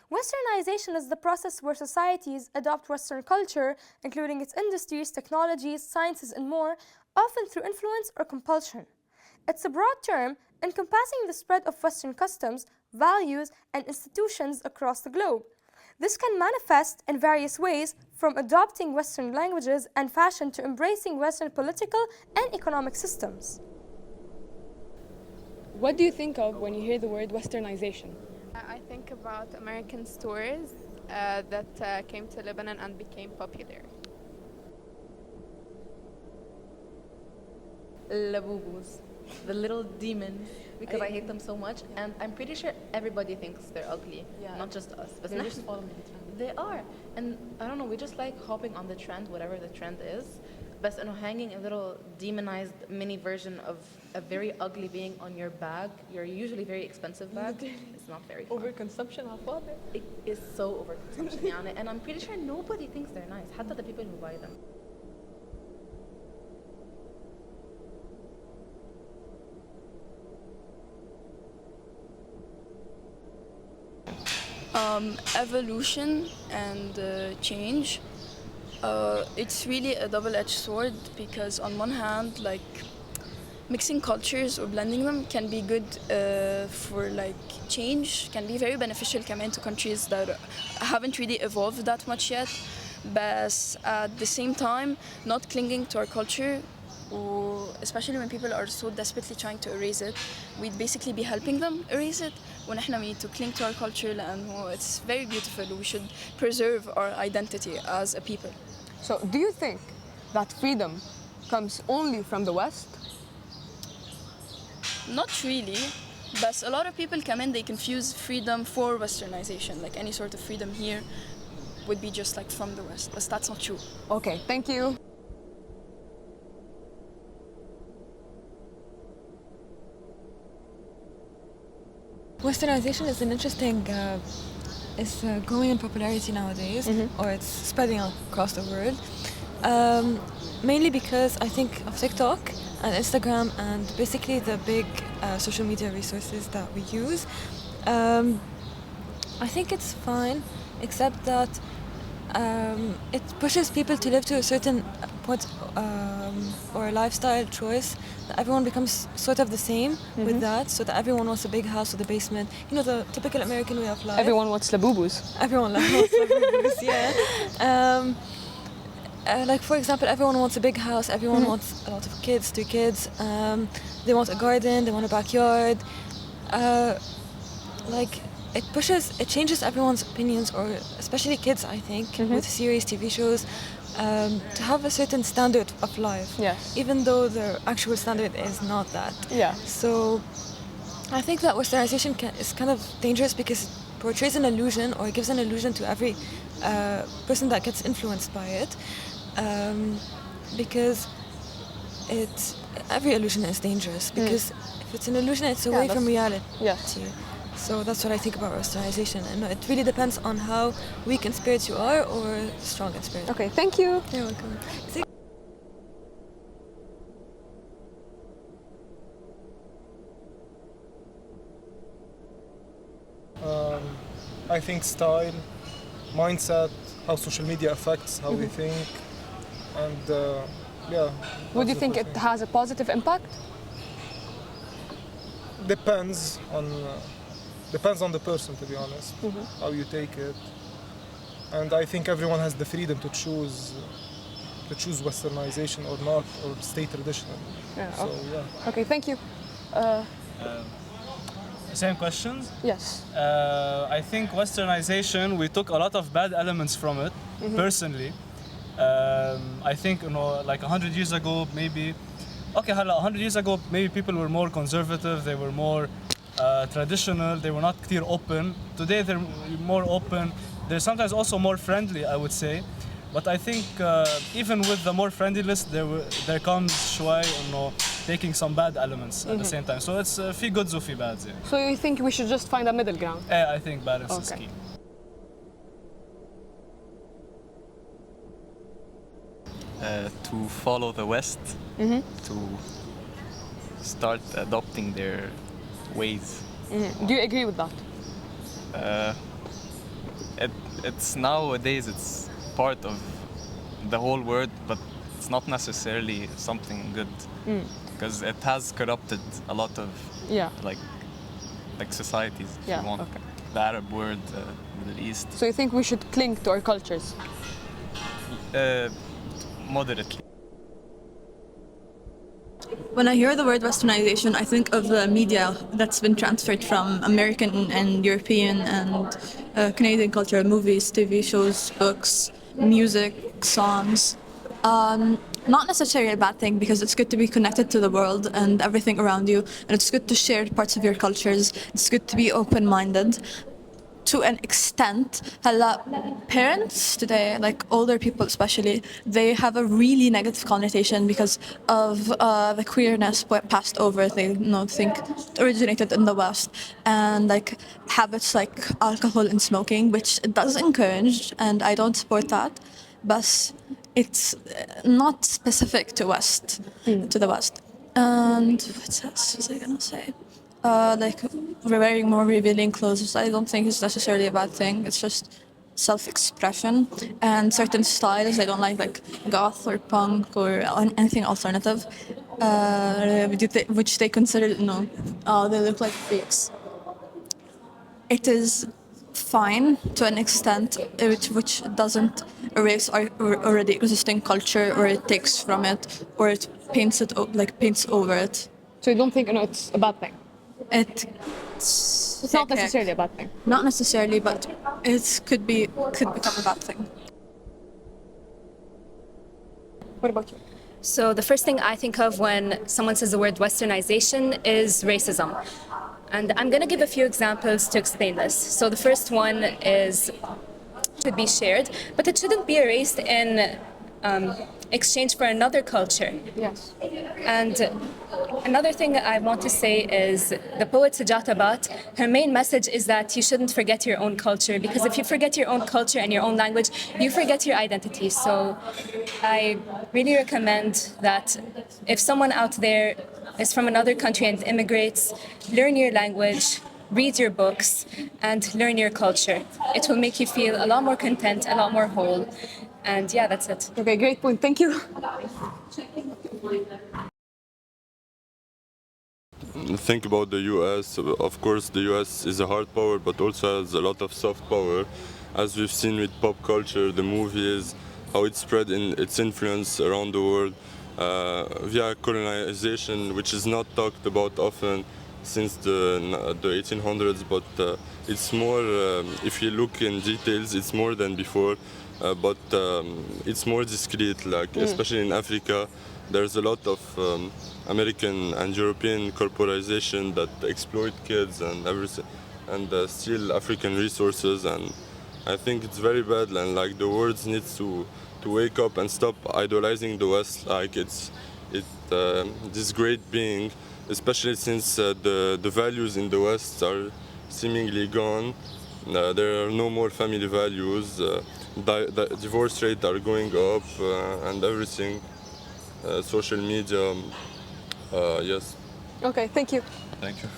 Westernization is the process where societies adopt Western culture, including its industries, technologies, sciences, and more, often through influence or compulsion. It's a broad term encompassing the spread of Western customs, values, and institutions across the globe. This can manifest in various ways, from adopting Western languages and fashion to embracing Western political and economic systems. What do you think of when you hear the word Westernization? I think about American stores that came to Lebanon and became popular. Labubus, the little demons, because I hate them so much, and I'm pretty sure everybody thinks they're ugly, not just us. But They're just following the trend. they are, and I don't know. We just like hopping on the trend, whatever the trend is. But hanging a little demonized mini version of a very ugly being on your bag, your usually very expensive bag, it's not very fun. Overconsumption of water. It is so overconsumption, يعني, and I'm pretty sure nobody thinks they're nice, حتى the people who buy them. Evolution and change. It's really a double-edged sword because on one hand, like mixing cultures or blending them can be good for like change, can be very beneficial كمان to countries that haven't really evolved that much yet. But at the same time, not clinging to our culture, or especially when people are so desperately trying to erase it, we'd basically be helping them erase it. when احنا we need to cling to our culture لأنه it's very beautiful. We should preserve our identity as a people. So do you think that freedom comes only from the West? Not really, but a lot of people come in, they confuse freedom for Westernization, like any sort of freedom here would be just like from the West, but that's not true. Okay, thank you. Westernization is an interesting, it's growing in popularity nowadays, or it's spreading across the world. Mainly because I think of TikTok and Instagram and basically the big social media resources that we use. I think it's fine, except that it pushes people to live to a certain point or a lifestyle choice that everyone becomes sort of the same with that, so that everyone wants a big house with a basement. You know, the typical American way of life. Everyone wants labubus. Everyone wants labubus, yeah. Like, for example, everyone wants a big house, everyone wants a lot of kids, 2 kids. They want a garden, they want a backyard. Like, it changes everyone's opinions, or especially kids, I think, with series, TV shows, to have a certain standard of life. Yes. Even though their actual standard is not that. Yeah. So I think that Westernization is kind of dangerous because it portrays an illusion, or it gives an illusion to every person that gets influenced by it. Because every illusion is dangerous, because if it's an illusion, it's away from reality. Yes. So that's what I think about Westernization, and it really depends on how weak in spirit you are or strong in spirit. Okay, thank you. You're welcome. I think style, mindset, how social media affects how we think, and yeah. Would you think it has a positive impact? Depends on the person, to be honest, how you take it. And I think everyone has the freedom to choose Westernization or not, or stay traditional. Yeah. So yeah. Okay, thank you. Same questions? Yes. I think Westernization, we took a lot of bad elements from it, personally. I think, like 100 years ago, maybe, 100 years ago, maybe people were more conservative, they were more traditional, they were not clear open. Today they're more open. They're sometimes also more friendly, I would say. But I think even with the more friendliness, there comes شوي taking some bad elements at the same time. So it's في goods وفي bads. Yeah. So you think we should just find a middle ground? Yeah, I think balance is key. To follow the West, to start adopting their ways. Do you agree with that? it's nowadays it's part of the whole world, but it's not necessarily something good because it has corrupted a lot of Yeah. like societies. If Yeah, you want okay. the Arab world, Middle East, So you think we should cling to our cultures? moderately. When I hear the word westernization, I think of the media that's been transferred from American and European and Canadian culture, movies, TV shows, books, music, songs. Not necessarily a bad thing because it's good to be connected to the world and everything around you, and it's good to share parts of your cultures. It's good to be open-minded. To an extent, parents today, like older people especially, they have a really negative connotation because of the queerness passed over. They think it originated in the West, and like habits like alcohol and smoking, which it does encourage, and I don't support that, but it's not specific to the West. And what else was I gonna say? Like wearing more revealing clothes, I don't think it's necessarily a bad thing. It's just self-expression and certain styles. I don't like goth or punk or anything alternative, which they consider they look like freaks. It is fine to an extent, which doesn't erase our already existing culture, or it takes from it, or it paints over it. So you don't think it's a bad thing? It's not necessarily a bad thing. Not necessarily, but it could become a bad thing. What about you? So the first thing I think of when someone says the word westernization is racism. And I'm going to give a few examples to explain this. So the first one is should be shared, but it shouldn't be erased in exchange for another culture. Yes. And another thing I want to say is the poet Sujata Bhatt, her main message is that you shouldn't forget your own culture, because if you forget your own culture and your own language, you forget your identity. So I really recommend that if someone out there is from another country and immigrates, learn your language, read your books, and learn your culture. It will make you feel a lot more content, a lot more whole. And yeah, that's it. Okay, great point. Thank you. Think about the US. Of course, the US is a hard power, but also has a lot of soft power. As we've seen with pop culture, the movies, how it spread in its influence around the world via colonization, which is not talked about often since the 1800s, but it's more, if you look in details, it's more than before. But it's more discreet, especially in Africa, there's a lot of American and European corporatization that exploit kids and everything, and steal African resources, and I think it's very bad, and the world needs to wake up and stop idolizing the West like it's this great being, especially since the values in the West are seemingly gone. There are no more family values. The divorce rate are going up and everything. Social media, yes. Okay, thank you. Thank you.